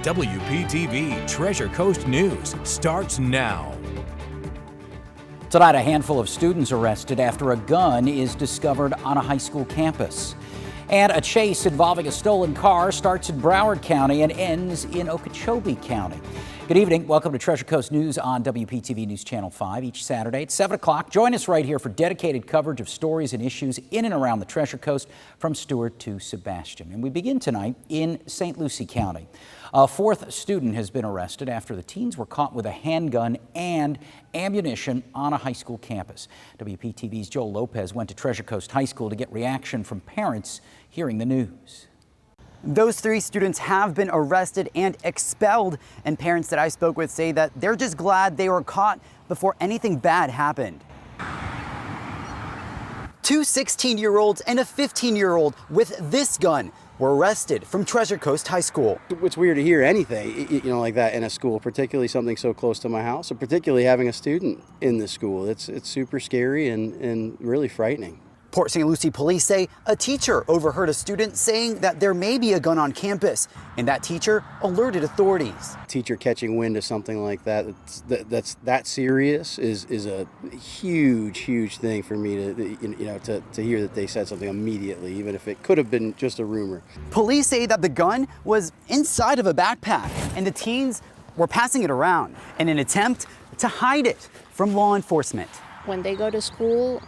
WPTV Treasure Coast News starts now. Tonight, a handful of students arrested after a gun is discovered on a high school campus. And a chase involving a stolen car starts in Broward County and ends in Okeechobee County. Good evening. Welcome to Treasure Coast News on WPTV News Channel 5 each Saturday at 7 o'clock. Join us right here for dedicated coverage of stories and issues in and around the Treasure Coast from Stewart to Sebastian. And we begin tonight in St. Lucie County. A fourth student has been arrested after the teens were caught with a handgun and ammunition on a high school campus. WPTV's Joel Lopez went to Treasure Coast High School to get reaction from parents hearing the news. Those three students have been arrested and expelled, and parents that I spoke with say that they're just glad they were caught before anything bad happened. Two 16-year-olds and a 15-year-old with this gun were arrested from Treasure Coast High School. It's weird to hear anything, like that in a school, particularly something so close to my house, or particularly having a student in the school. It's super scary and really frightening. Port St. Lucie police say a teacher overheard a student saying that there may be a gun on campus, and that teacher alerted authorities. Teacher catching wind of something like that's that serious is a huge thing for me to hear that they said something immediately, even if it could have been just a rumor. Police say that the gun was inside of a backpack, and the teens were passing it around in an attempt to hide it from law enforcement. When they go to school,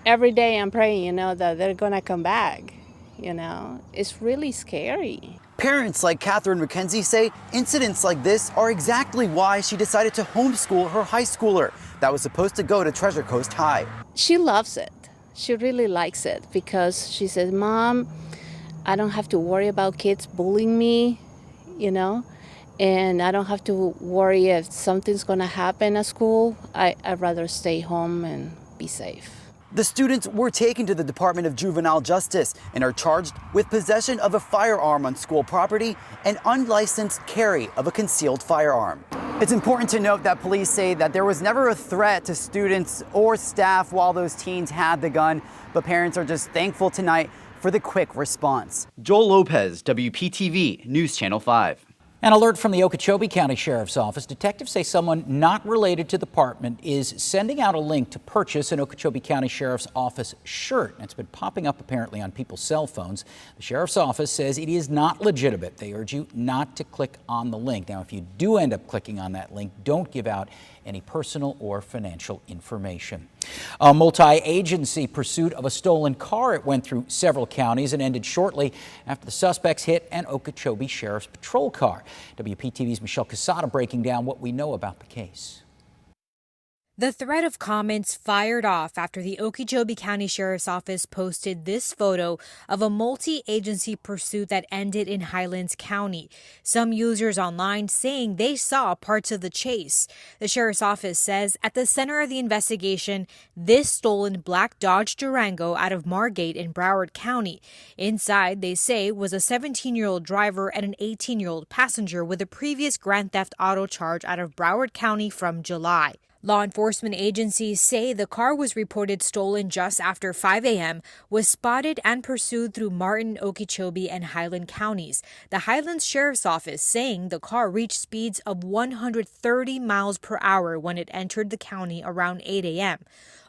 every day I'm praying, that they're gonna come back. It's really scary. Parents like Catherine McKenzie say incidents like this are exactly why she decided to homeschool her high schooler that was supposed to go to Treasure Coast High. She loves it. She really likes it because she says, Mom, I don't have to worry about kids bullying me, and I don't have to worry if something's gonna happen at school. I'd rather stay home and be safe. The students were taken to the Department of Juvenile Justice and are charged with possession of a firearm on school property and unlicensed carry of a concealed firearm. It's important to note that police say that there was never a threat to students or staff while those teens had the gun, but parents are just thankful tonight for the quick response. Joel Lopez, WPTV News Channel 5. An alert from the Okeechobee County Sheriff's Office. Detectives say someone not related to the department is sending out a link to purchase an Okeechobee County Sheriff's Office shirt. It's been popping up apparently on people's cell phones. The Sheriff's Office says it is not legitimate. They urge you not to click on the link. Now, if you do end up clicking on that link, don't give out any personal or financial information. A multi-agency pursuit of a stolen car. It went through several counties and ended shortly after the suspects hit an Okeechobee Sheriff's Patrol car. WPTV's Michelle Casada breaking down what we know about the case. The thread of comments fired off after the Okeechobee County Sheriff's Office posted this photo of a multi-agency pursuit that ended in Highlands County. Some users online saying they saw parts of the chase. The Sheriff's Office says at the center of the investigation, this stolen black Dodge Durango out of Margate in Broward County. Inside, they say, was a 17-year-old driver and an 18-year-old passenger with a previous grand theft auto charge out of Broward County from July. Law enforcement agencies say the car was reported stolen just after 5 a.m., was spotted and pursued through Martin, Okeechobee, and Highland counties. The Highlands Sheriff's Office saying the car reached speeds of 130 miles per hour when it entered the county around 8 a.m.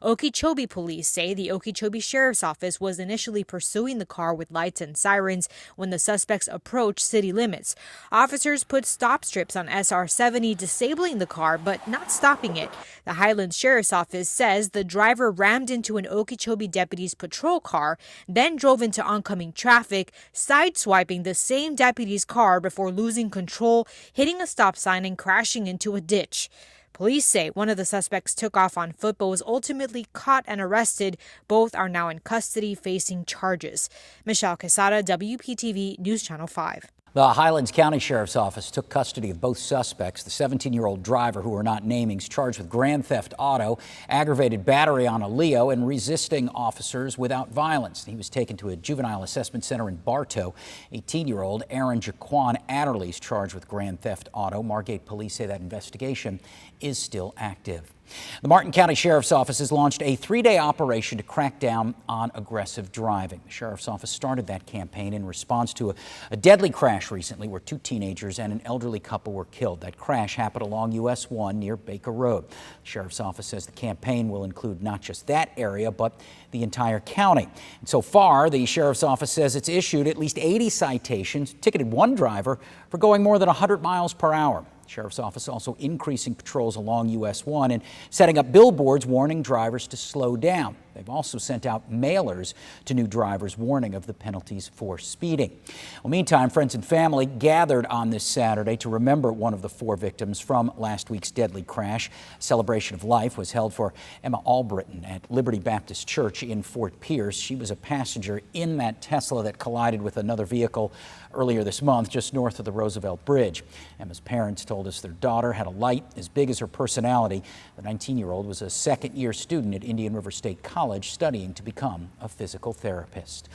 Okeechobee police say the Okeechobee Sheriff's Office was initially pursuing the car with lights and sirens when the suspects approached city limits. Officers put stop strips on SR 70, disabling the car but not stopping it. The Highlands Sheriff's Office says the driver rammed into an Okeechobee deputy's patrol car, then drove into oncoming traffic, sideswiping the same deputy's car before losing control, hitting a stop sign and crashing into a ditch. Police say one of the suspects took off on foot but was ultimately caught and arrested. Both are now in custody facing charges. Michelle Quesada, WPTV News Channel 5. The Highlands County Sheriff's Office took custody of both suspects. The 17-year-old driver, who are not naming, is charged with grand theft auto, aggravated battery on a Leo, and resisting officers without violence. He was taken to a juvenile assessment center in Bartow. 18-year-old Aaron Jaquan Adderley is charged with grand theft auto. Margate police say that investigation is still active. The Martin County Sheriff's Office has launched a 3-day operation to crack down on aggressive driving. The Sheriff's Office started that campaign in response to a deadly crash recently where 2 teenagers and an elderly couple were killed. That crash happened along US 1 near Baker Road. The Sheriff's Office says the campaign will include not just that area, but the entire county. And so far, the Sheriff's Office says it's issued at least 80 citations, ticketed 1 driver for going more than 100 miles per hour. The Sheriff's Office also increasing patrols along US 1 and setting up billboards warning drivers to slow down. They've also sent out mailers to new drivers warning of the penalties for speeding. Well, meantime, friends and family gathered on this Saturday to remember one of the 4 victims from last week's deadly crash. A celebration of life was held for Emma Albritton at Liberty Baptist Church in Fort Pierce. She was a passenger in that Tesla that collided with another vehicle earlier this month just north of the Roosevelt Bridge. Emma's parents told us their daughter had a light as big as her personality. The 19-year-old was a second-year student at Indian River State College studying to become a physical therapist.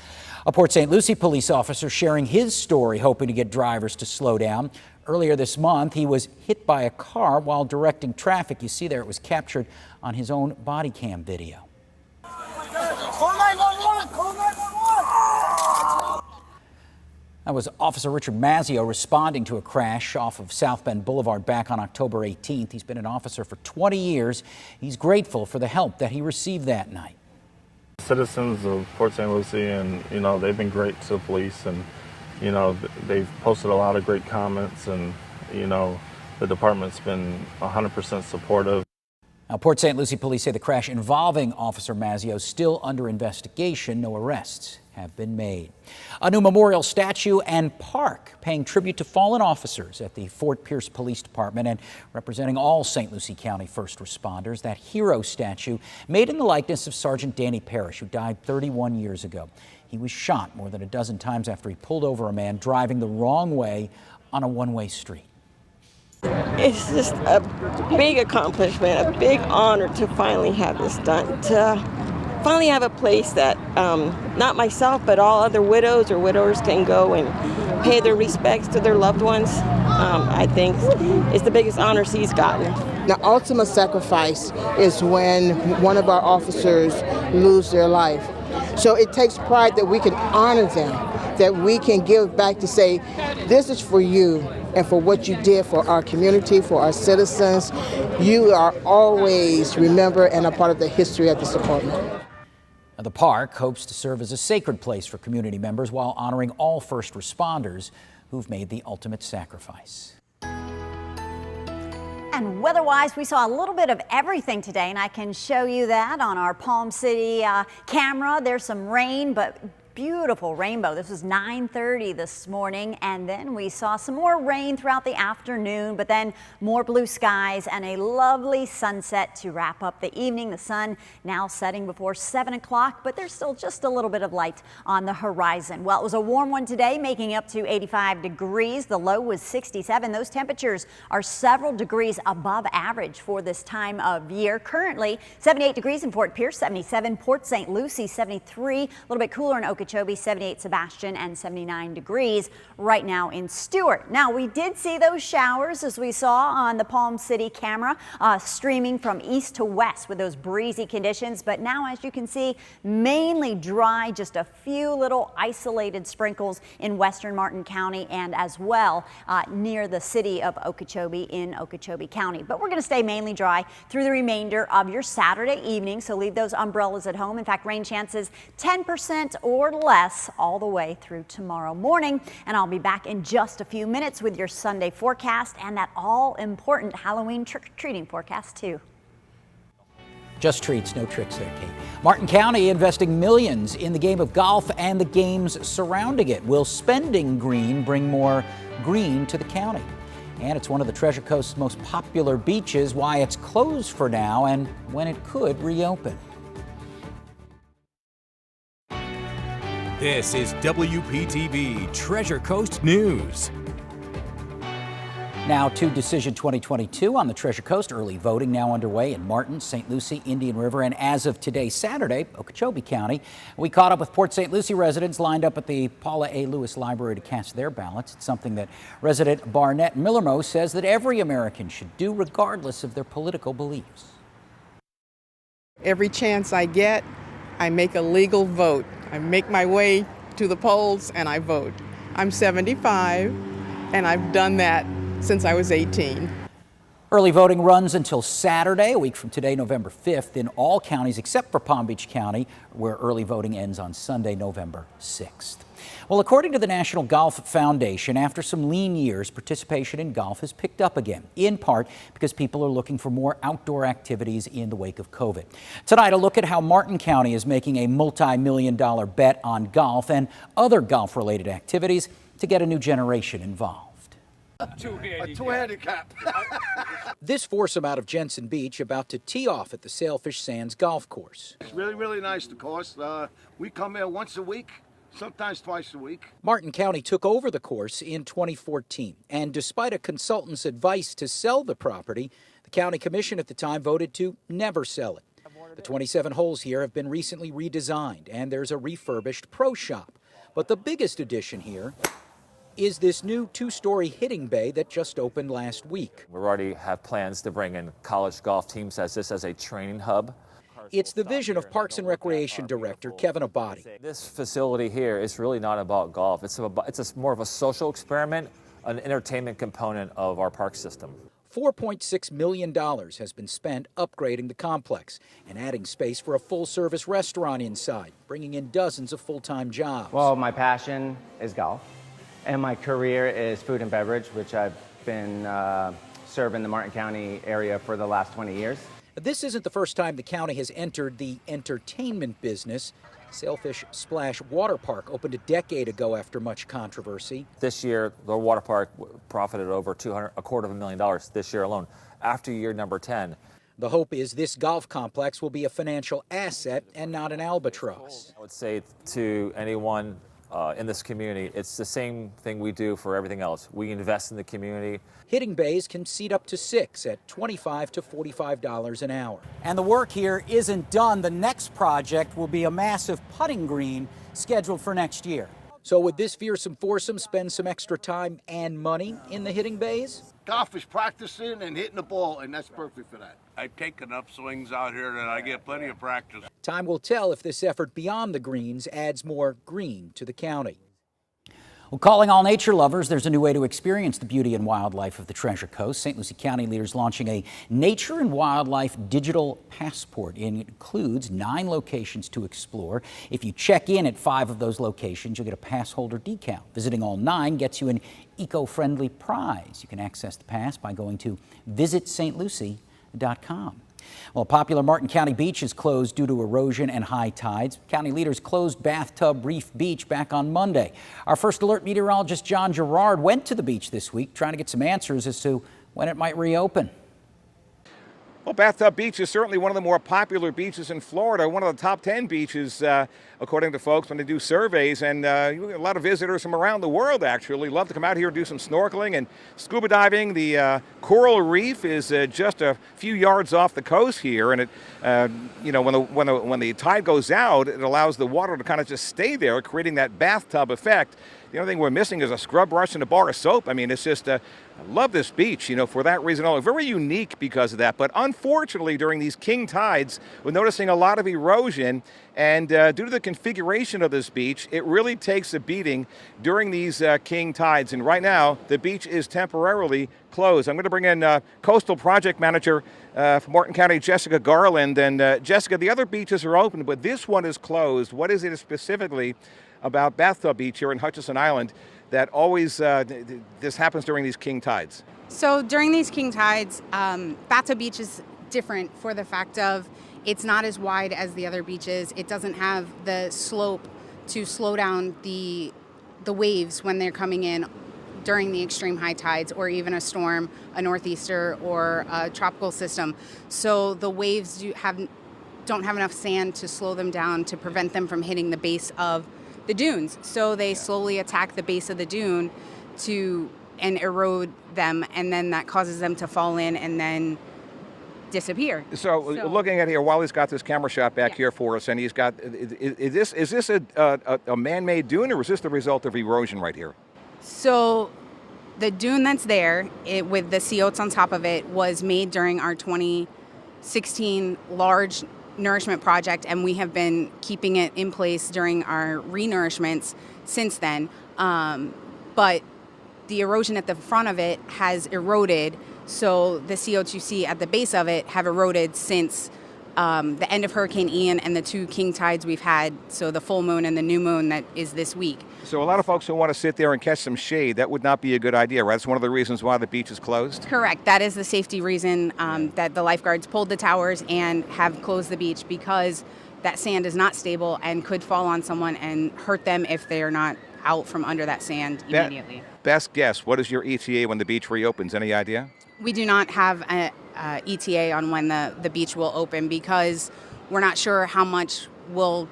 A Port St. Lucie police officer sharing his story, hoping to get drivers to slow down. Earlier this month, he was hit by a car while directing traffic. You see there, it was captured on his own body cam video. That was Officer Richard Mazzio responding to a crash off of South Bend Boulevard back on October 18th. He's been an officer for 20 years. He's grateful for the help that he received that night. Citizens of Port St. Lucie, and they've been great to the police, and they've posted a lot of great comments, and the department's been 100% supportive. Now, Port St. Lucie police say the crash involving Officer Mazzio is still under investigation. No arrests have been made. A new memorial statue and park paying tribute to fallen officers at the Fort Pierce Police Department and representing all St. Lucie County first responders. That hero statue made in the likeness of Sergeant Danny Parrish, who died 31 years ago. He was shot more than a dozen times after he pulled over a man driving the wrong way on a one-way street. It's just a big accomplishment, a big honor to finally have this done, to finally have a place that not myself, but all other widows or widowers can go and pay their respects to their loved ones. I think it's the biggest honor he's gotten. The ultimate sacrifice is when one of our officers lose their life. So it takes pride that we can honor them, that we can give back to say, this is for you and for what you did for our community, for our citizens. You are always remembered and a part of the history of this department. Now, the park hopes to serve as a sacred place for community members while honoring all first responders who've made the ultimate sacrifice. And weather-wise, we saw a little bit of everything today, and I can show you that on our Palm City camera. There's some rain, but beautiful rainbow. This was 9:30 this morning, and then we saw some more rain throughout the afternoon, but then more blue skies and a lovely sunset to wrap up the evening. The sun now setting before 7 o'clock, but there's still just a little bit of light on the horizon. Well, it was a warm one today, making up to 85 degrees. The low was 67. Those temperatures are several degrees above average for this time of year. Currently, 78 degrees in Fort Pierce, 77 Port St. Lucie, 73, a little bit cooler in Okeechobee, 78 Sebastian, and 79 degrees right now in Stewart. Now, we did see those showers, as we saw on the Palm City camera, streaming from east to west with those breezy conditions. But now, as you can see, mainly dry, just a few little isolated sprinkles in western Martin County and as well near the city of Okeechobee in Okeechobee County. But we're going to stay mainly dry through the remainder of your Saturday evening, so leave those umbrellas at home. In fact, rain chances 10% or less all the way through tomorrow morning. And I'll be back in just a few minutes with your Sunday forecast and that all-important Halloween trick-or-treating forecast too. Just treats, no tricks there, Kate. Martin County investing millions in the game of golf and the games surrounding it. Will spending green bring more green to the county? And it's one of the Treasure Coast's most popular beaches, why it's closed for now and when it could reopen. This is WPTV Treasure Coast News. Now to Decision 2022 on the Treasure Coast. Early voting now underway in Martin, St. Lucie, Indian River, and as of today, Saturday, Okeechobee County. We caught up with Port St. Lucie residents lined up at the Paula A. Lewis Library to cast their ballots. It's something that resident Barnett Millermo says that every American should do regardless of their political beliefs. Every chance I get, I make a legal vote. I make my way to the polls and I vote. I'm 75 and I've done that since I was 18. Early voting runs until Saturday, a week from today, November 5th, in all counties except for Palm Beach County, where early voting ends on Sunday, November 6th. Well, according to the National Golf Foundation, after some lean years, participation in golf has picked up again, in part because people are looking for more outdoor activities in the wake of COVID. Tonight, a look at how Martin County is making a multi-million-dollar bet on golf and other golf-related activities to get a new generation involved. A two-handicap. This foursome out of Jensen Beach about to tee off at the Sailfish Sands Golf Course. It's really, really nice, the course. We come here once a week, sometimes twice a week. Martin County took over the course in 2014, and despite a consultant's advice to sell the property, the county commission at the time voted to never sell it. The 27 holes here have been recently redesigned, and there's a refurbished pro shop. But the biggest addition here is this new two-story hitting bay that just opened last week. We already have plans to bring in college golf teams as a training hub. It's the vision of Parks and Recreation Director Kevin Abadi. This facility here is really not about golf. It's more of a social experiment, an entertainment component of our park system. $4.6 million has been spent upgrading the complex and adding space for a full-service restaurant inside, bringing in dozens of full-time jobs. Well, my passion is golf. And my career is food and beverage, which I've been serving the Martin County area for the last 20 years. This isn't the first time the county has entered the entertainment business. Sailfish Splash Water Park opened a decade ago after much controversy. This year, the water park profited over $250,000 this year alone, after year number 10. The hope is this golf complex will be a financial asset and not an albatross. I would say to anyone in this community, it's the same thing we do for everything else. We invest in the community. Hitting bays can seat up to 6 at $25 to $45 an hour. And the work here isn't done. The next project will be a massive putting green scheduled for next year. So would this fearsome foursome spend some extra time and money in the hitting bays? Golf is practicing and hitting the ball, and that's perfect for that. I take enough swings out here that I get plenty of practice. Time will tell if this effort beyond the greens adds more green to the county. Well, calling all nature lovers, there's a new way to experience the beauty and wildlife of the Treasure Coast. St. Lucie County leaders launching a nature and wildlife digital passport. It includes 9 locations to explore. If you check in at 5 of those locations, you'll get a pass holder decal. Visiting all 9 gets you an eco-friendly prize. You can access the pass by going to visitstlucie.com. Well, popular Martin County beach is closed due to erosion and high tides. County leaders closed Bathtub Reef Beach back on Monday. Our first alert meteorologist John Gerard went to the beach this week trying to get some answers as to when it might reopen. Well, Bathtub Beach is certainly one of the more popular beaches in Florida, one of the top 10 beaches, according to folks when they do surveys. And a lot of visitors from around the world actually love to come out here and do some snorkeling and scuba diving. The coral reef is just a few yards off the coast here, and it, when the tide goes out, it allows the water to kind of just stay there, creating that bathtub effect. The only thing we're missing is a scrub brush and a bar of soap. I mean, it's just, I love this beach, for that reason alone. Very unique because of that. But unfortunately, during these king tides, we're noticing a lot of erosion. And due to the configuration of this beach, it really takes a beating during these king tides. And right now, the beach is temporarily closed. I'm going to bring in Coastal Project Manager for Martin County, Jessica Garland. And Jessica, the other beaches are open, but this one is closed. What is it specifically about Bathtub Beach here in Hutchinson Island that always this happens during these king tides? So during these king tides, Bathtub Beach is different for the fact of it's not as wide as the other beaches. It doesn't have the slope to slow down the waves when they're coming in during the extreme high tides or even a storm, a northeaster or a tropical system. So the waves don't have enough sand to slow them down to prevent them from hitting the base of the dunes. So they slowly attack the base of the dune and erode them, and then that causes them to fall in and then disappear. So looking at here, Wally's got this camera shot back here for us, and he's got, is this a man-made dune, or is this the result of erosion right here? So the dune that's there, with the sea oats on top of it, was made during our 2016 large nourishment project, and we have been keeping it in place during our renourishments since then. But the erosion at the front of it has eroded, so the CO2C at the base of it have eroded since the end of Hurricane Ian and the 2 king tides we've had, so the full moon and the new moon that is this week. So a lot of folks who want to sit there and catch some shade, that would not be a good idea, right? That's one of the reasons why the beach is closed? Correct. That is the safety reason that the lifeguards pulled the towers and have closed the beach, because that sand is not stable and could fall on someone and hurt them if they are not out from under that sand immediately. Best guess, what is your ETA when the beach reopens? Any idea? We do not have an ETA on when the beach will open, because we're not sure how much will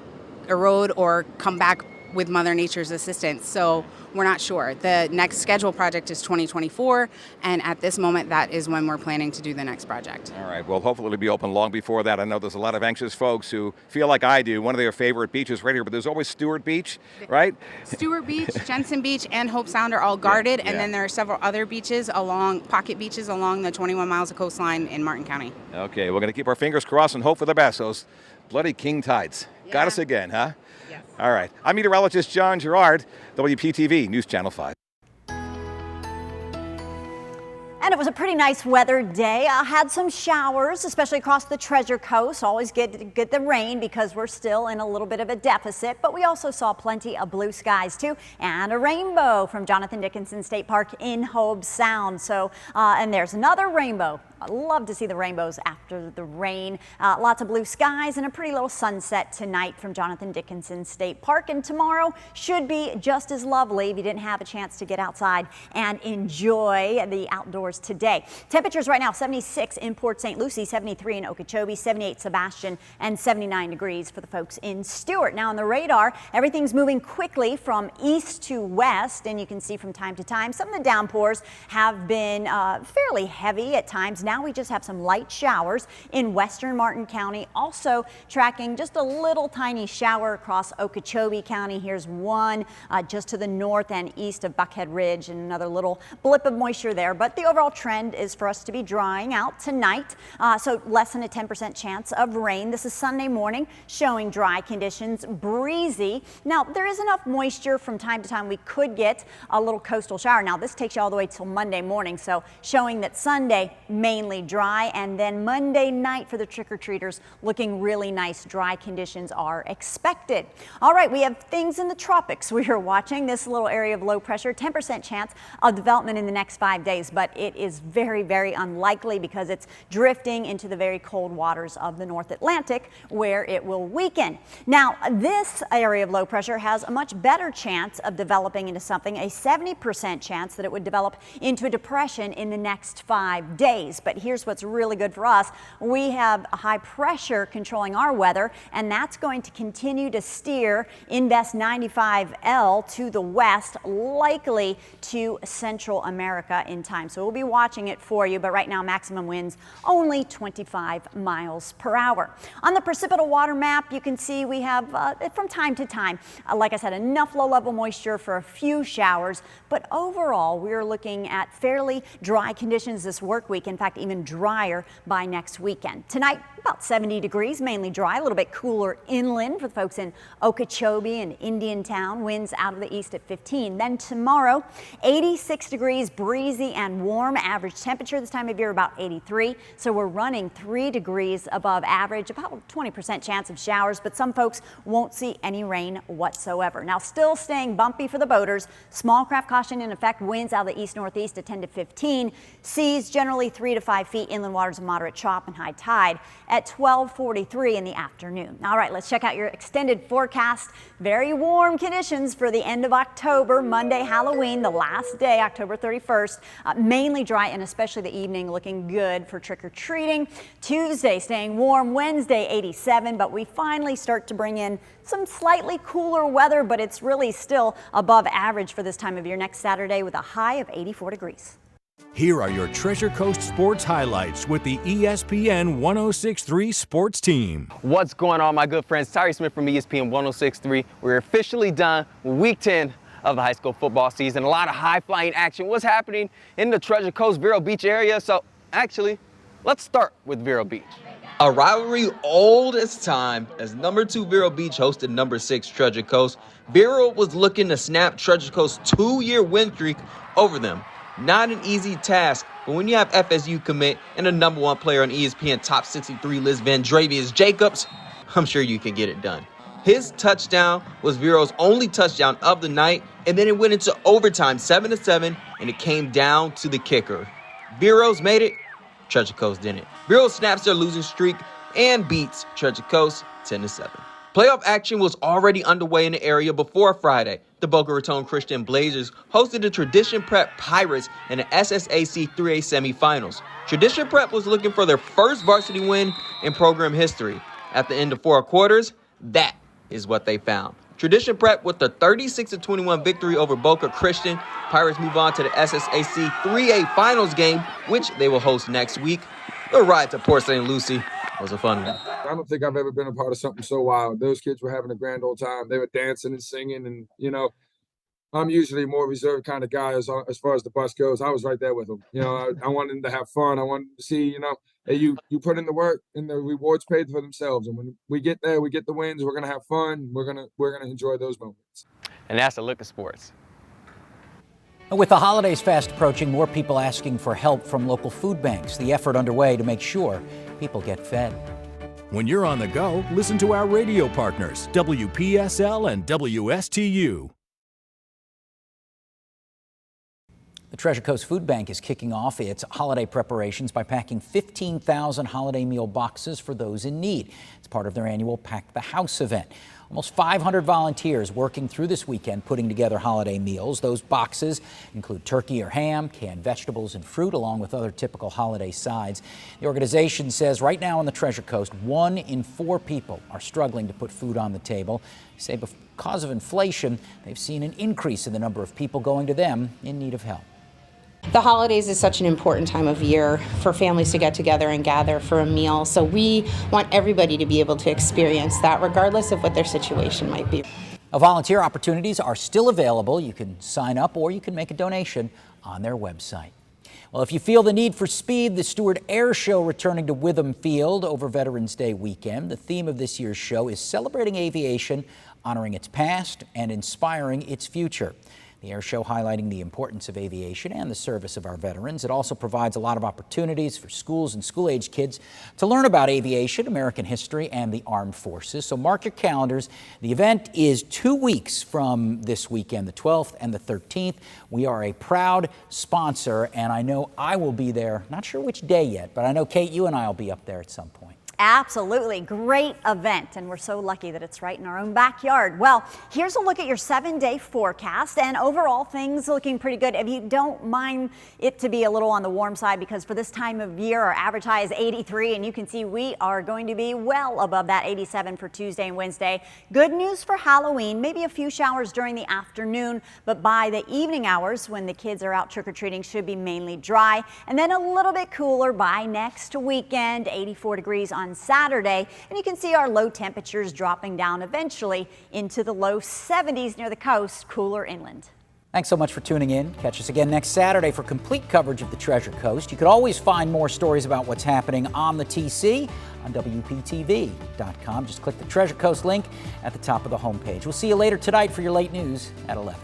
erode or come back with Mother Nature's assistance. So we're not sure. The next scheduled project is 2024, and at this moment, that is when we're planning to do the next project. All right, well, hopefully it'll be open long before that. I know there's a lot of anxious folks who feel like I do, one of their favorite beaches right here, but there's always Stewart Beach, right? Stewart Beach, Jensen Beach, and Hope Sound are all guarded, and then there are several other beaches pocket beaches along the 21 miles of coastline in Martin County. Okay, we're going to keep our fingers crossed and hope for the best. Those bloody king tides got us again, huh? Yes. All right. I'm meteorologist John Gerard, WPTV News Channel 5. And it was a pretty nice weather day. I had some showers, especially across the Treasure Coast. Always good to get the rain because we're still in a little bit of a deficit. But we also saw plenty of blue skies too, and a rainbow from Jonathan Dickinson State Park in Hobe Sound. So, and there's another rainbow. I love to see the rainbows after the rain. Lots of blue skies and a pretty little sunset tonight from Jonathan Dickinson State Park. And tomorrow should be just as lovely if you didn't have a chance to get outside and enjoy the outdoors today. Temperatures right now 76 in Port St. Lucie, 73 in Okeechobee, 78 Sebastian, and 79 degrees for the folks in Stewart. Now on the radar, everything's moving quickly from east to west, and you can see from time to time some of the downpours have been fairly heavy at times. Now we just have some light showers in western Martin County, also tracking just a little tiny shower across Okeechobee County. Here's one just to the north and east of Buckhead Ridge, and another little blip of moisture there. But the overall trend is for us to be drying out tonight, so less than a 10% chance of rain. This is Sunday morning, showing dry conditions, breezy. Now there is enough moisture from time to time we could get a little coastal shower. Now this takes you all the way till Monday morning, so showing that Sunday mainly dry, and then Monday night for the trick-or-treaters looking really nice. Dry conditions are expected. All right, we have things in the tropics we are watching. This little area of low pressure, 10% chance of development in the next 5 days, but it is very, very unlikely because it's drifting into the very cold waters of the North Atlantic where it will weaken. Now, this area of low pressure has a much better chance of developing into something, a 70% chance that it would develop into a depression in the next 5 days. But here's what's really good for us. We have a high pressure controlling our weather, and that's going to continue to steer Invest 95L to the west, likely to Central America in time. So we'll be watching it for you, but right now maximum winds only 25 miles per hour. On the precipitable water map, you can see we have from time to time, like I said, enough low-level moisture for a few showers, but overall we're looking at fairly dry conditions this work week. In fact, even drier by next weekend. Tonight, about 70 degrees, mainly dry, a little bit cooler inland for the folks in Okeechobee and Indiantown. Winds out of the east at 15. Then tomorrow, 86 degrees, breezy and warm. Average temperature this time of year about 83. So we're running 3 degrees above average, about 20% chance of showers, but some folks won't see any rain whatsoever. Now, still staying bumpy for the boaters. Small craft caution in effect. Winds out of the east-northeast at 10 to 15. Seas generally 3 to 5 feet. Inland waters of moderate chop and high tide at 12:43 in the afternoon. All right, let's check out your extended forecast. Very warm conditions for the end of October. Monday, Halloween, the last day, October 31st. Mainly dry, and especially the evening looking good for trick-or-treating. Tuesday staying warm. Wednesday 87, but we finally start to bring in some slightly cooler weather, but it's really still above average for this time of year. Next Saturday with a high of 84 degrees. Here are your Treasure Coast sports highlights with the ESPN 106.3 sports team. What's going on, my good friends? Tyree Smith from ESPN 106.3. We're officially done with week 10 of the high school football season. A lot of high-flying action. What's happening in the Treasure Coast Vero Beach area? So actually, let's start with Vero Beach. A rivalry old as time, as number 2 Vero Beach hosted number 6 Treasure Coast. Vero was looking to snap Treasure Coast's 2-year win streak over them. Not an easy task, but when you have FSU commit and the number 1 player on ESPN Top 63 list, Vandravius Jacobs, I'm sure you can get it done. His touchdown was Vero's only touchdown of the night, and then it went into overtime 7-7, and it came down to the kicker. Vero's made it, Treasure Coast didn't. Vero snaps their losing streak and beats Treasure Coast 10-7. Playoff action was already underway in the area before Friday. The Boca Raton Christian Blazers hosted the Tradition Prep Pirates in the SSAC 3A semifinals. Tradition Prep was looking for their first varsity win in program history. At the end of 4 quarters, that is what they found. Tradition Prep with the 36-21 victory over Boca Christian. Pirates move on to the SSAC 3A finals game, which they will host next week. The ride to Port St. Lucie was a fun one. I don't think I've ever been a part of something so wild. Those kids were having a grand old time. They were dancing and singing, and I'm usually a more reserved kind of guy as far as the bus goes. I was right there with them. I wanted them to have fun. I wanted to see, hey, you put in the work and the rewards paid for themselves. And when we get there, we get the wins. We're gonna have fun. We're gonna enjoy those moments. And that's a look at sports. With the holidays fast approaching, more people asking for help from local food banks. The effort underway to make sure people get fed. When you're on the go, listen to our radio partners, WPSL and WSTU. The Treasure Coast Food Bank is kicking off its holiday preparations by packing 15,000 holiday meal boxes for those in need. It's part of their annual Pack the House event. Almost 500 volunteers working through this weekend putting together holiday meals. Those boxes include turkey or ham, canned vegetables and fruit, along with other typical holiday sides. The organization says right now on the Treasure Coast, 1 in 4 people are struggling to put food on the table. They say because of inflation, they've seen an increase in the number of people going to them in need of help. The holidays is such an important time of year for families to get together and gather for a meal. So we want everybody to be able to experience that regardless of what their situation might be. Volunteer opportunities are still available. You can sign up or you can make a donation on their website. Well, if you feel the need for speed, the Stewart Air Show returning to Witham Field over Veterans Day weekend. The theme of this year's show is celebrating aviation, honoring its past and inspiring its future. The air show highlighting the importance of aviation and the service of our veterans. It also provides a lot of opportunities for schools and school-age kids to learn about aviation, American history, and the armed forces. So mark your calendars. The event is 2 weeks from this weekend, the 12th and the 13th. We are a proud sponsor, and I know I will be there. Not sure which day yet, but I know, Kate, you and I will be up there at some point. Absolutely. Great event, and we're so lucky that it's right in our own backyard. Well, here's a look at your 7-day forecast, and overall things looking pretty good. If you don't mind it to be a little on the warm side, because for this time of year, our average high is 83, and you can see we are going to be well above that 87 for Tuesday and Wednesday. Good news for Halloween, maybe a few showers during the afternoon, but by the evening hours when the kids are out trick-or-treating should be mainly dry, and then a little bit cooler by next weekend, 84 degrees on Saturday, and you can see our low temperatures dropping down eventually into the low 70s near the coast, cooler inland. Thanks so much for tuning in. Catch us again next Saturday for complete coverage of the Treasure Coast. You can always find more stories about what's happening on the TC on WPTV.com. Just click the Treasure Coast link at the top of the homepage. We'll see you later tonight for your late news at 11.